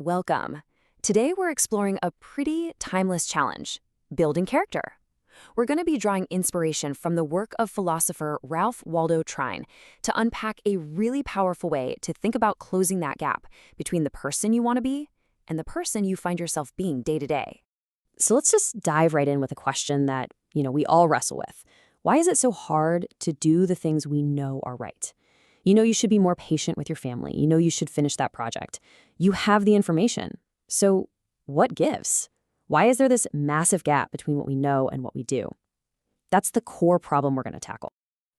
Welcome. Today we're exploring a pretty timeless challenge, building character. We're going to be drawing inspiration from the work of philosopher Ralph Waldo Trine to unpack a really powerful way to think about closing that gap between the person you want to be and the person you find yourself being day to day. So let's just dive right in with a question that, we all wrestle with. Why is it so hard to do the things we know are right? You should be more patient with your family. You should finish that project. You have the information. So what gives? Why is there this massive gap between what we know and what we do? That's the core problem we're going to tackle.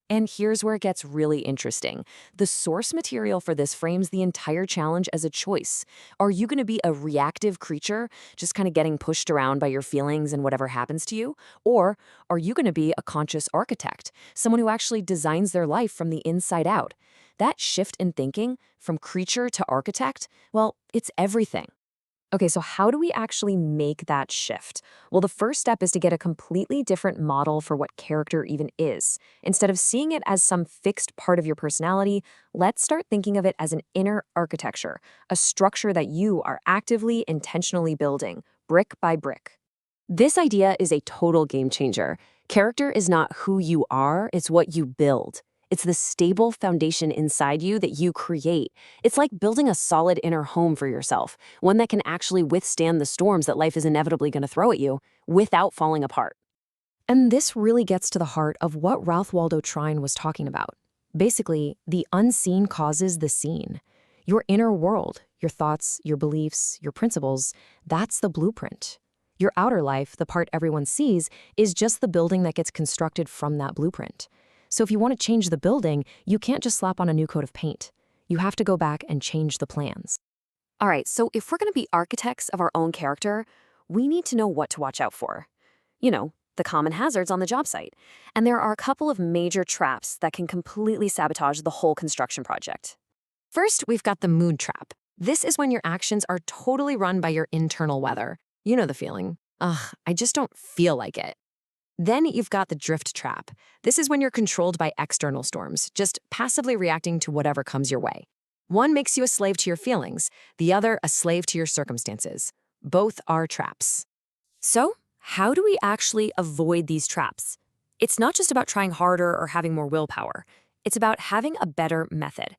And here's where it gets really interesting. The source material for this frames the entire challenge as a choice. Are you going to be a reactive creature, just kind of getting pushed around by your feelings and whatever happens to you? Or are you going to be a conscious architect, someone who actually designs their life from the inside out? That shift in thinking from creature to architect, well, it's everything. Okay, so how do we actually make that shift? Well, the first step is to get a completely different model for what character even is. Instead of seeing it as some fixed part of your personality, let's start thinking of it as an inner architecture, a structure that you are actively, intentionally building, brick by brick. This idea is a total game changer. Character is not who you are, it's what you build. It's the stable foundation inside you that you create. It's like building a solid inner home for yourself, one that can actually withstand the storms that life is inevitably going to throw at you without falling apart. And this really gets to the heart of what Ralph Waldo Trine was talking about. Basically, the unseen causes the seen. Your inner world, your thoughts, your beliefs, your principles, that's the blueprint. Your outer life, the part everyone sees, is just the building that gets constructed from that blueprint. So if you want to change the building, you can't just slap on a new coat of paint. You have to go back and change the plans. All right, so if we're going to be architects of our own character, we need to know what to watch out for. The common hazards on the job site. And there are a couple of major traps that can completely sabotage the whole construction project. First, we've got the mood trap. This is when your actions are totally run by your internal weather. You know the feeling. Ugh, I just don't feel like it. Then you've got the drift trap. This is when you're controlled by external storms, just passively reacting to whatever comes your way. One makes you a slave to your feelings, the other a slave to your circumstances. Both are traps. So, how do we actually avoid these traps? It's not just about trying harder or having more willpower. It's about having a better method.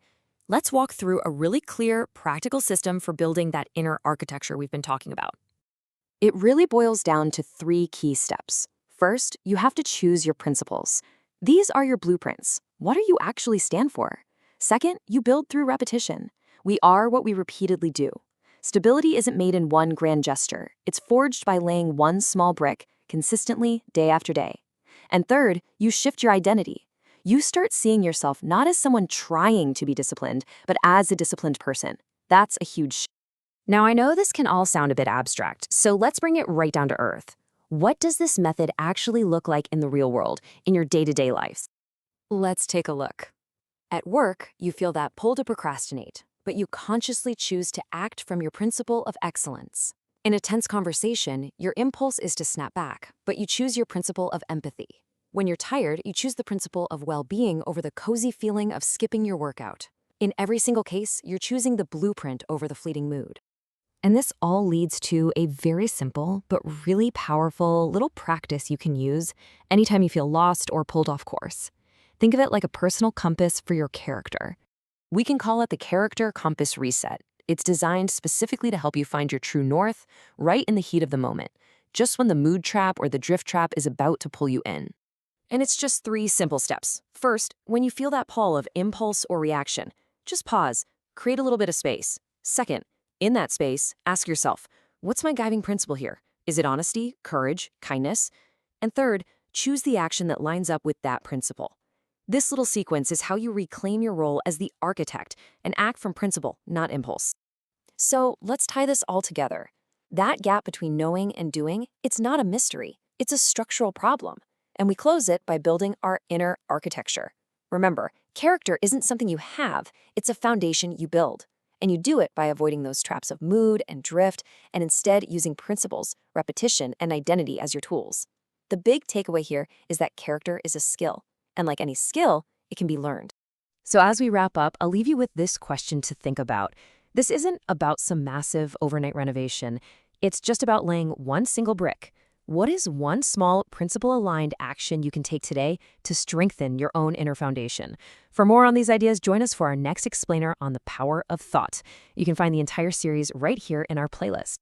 Let's walk through a really clear, practical system for building that inner architecture we've been talking about. It really boils down to 3 key steps. First, you have to choose your principles. These are your blueprints. What do you actually stand for? Second, you build through repetition. We are what we repeatedly do. Stability isn't made in one grand gesture. It's forged by laying one small brick consistently day after day. And third, you shift your identity. You start seeing yourself not as someone trying to be disciplined, but as a disciplined person. That's a huge shift. Now, I know this can all sound a bit abstract, so let's bring it right down to earth. What does this method actually look like in the real world, in your day-to-day life? Let's take a look. At work, you feel that pull to procrastinate, but you consciously choose to act from your principle of excellence. In a tense conversation, your impulse is to snap back, but you choose your principle of empathy. When you're tired, you choose the principle of well-being over the cozy feeling of skipping your workout. In every single case, you're choosing the blueprint over the fleeting mood. And this all leads to a very simple but really powerful little practice you can use anytime you feel lost or pulled off course. Think of it like a personal compass for your character. We can call it the Character Compass Reset. It's designed specifically to help you find your true north right in the heat of the moment, just when the mood trap or the drift trap is about to pull you in. And it's just 3 simple steps. First, when you feel that pull of impulse or reaction, just pause, create a little bit of space. Second, in that space, ask yourself, what's my guiding principle here? Is it honesty, courage, kindness? And third, choose the action that lines up with that principle. This little sequence is how you reclaim your role as the architect and act from principle, not impulse. So let's tie this all together. That gap between knowing and doing, it's not a mystery. It's a structural problem. And we close it by building our inner architecture. Remember, character isn't something you have, it's a foundation you build. And you do it by avoiding those traps of mood and drift, and instead using principles, repetition, and identity as your tools. The big takeaway here is that character is a skill, and like any skill, it can be learned. So as we wrap up, I'll leave you with this question to think about. This isn't about some massive overnight renovation. It's just about laying one single brick. What is one small, principle-aligned action you can take today to strengthen your own inner foundation? For more on these ideas, join us for our next explainer on the power of thought. You can find the entire series right here in our playlist.